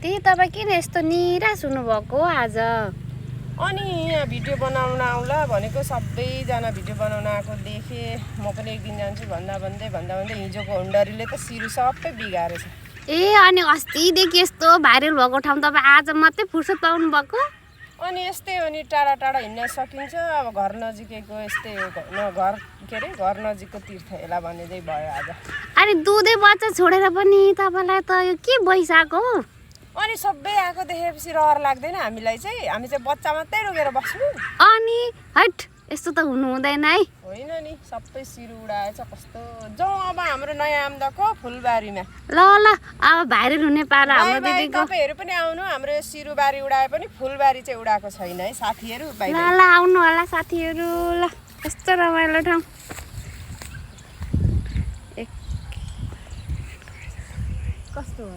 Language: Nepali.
दिदी तपाईँ किन यस्तो निराश हुनुभएको आज? अनि यहाँ भिडियो बनाउन आउला भनेको सबैजना भिडियो बनाउन आएको देखेँ। म पनि एक दिन जान्छु भन्दा भन्दै हिजोको हुन्डरीले त सिरु सबै बिगारेछ। अनि अस्तिदेखि यस्तो भाइरल भएको ठाउँ तपाईँ आज मात्रै फुर्सद पाउनु भएको? अनि यस्तै हो नि, टाढा टाढा हिँड्न सकिन्छ। अब घर नजिकैको यस्तै हो, घर नजिकको तीर्थ हेला भन्ने चाहिँ भयो आज। अनि दुधै बच्चा छोडेर पनि तपाईँलाई त यो के भइसक्यो? अनि सबै आएको देखेपछि रहर लाग्दैन हामीलाई चाहिँ? हामी चाहिँ बच्चा मात्रै रोकेर बस्नु? अनि हट, यस्तो त हुनु हुँदैन है। होइन नि, सबै सिरु उडाएछ। कस्तो जाउँ अब हाम्रो नयाँ आम्दाको फुलबारीमा। ल ल, अब भाइरल हुने पाला हाम्रो दिदीको। तपाईँहरू पनि आउनु, हाम्रो यो सिरुबारी उडाए पनि फुलबारी चाहिँ उडाएको छैन है साथीहरू। ल ल, आउनु होला साथीहरू। ल, यस्तो रमाइलो ठाउँ। कस्तो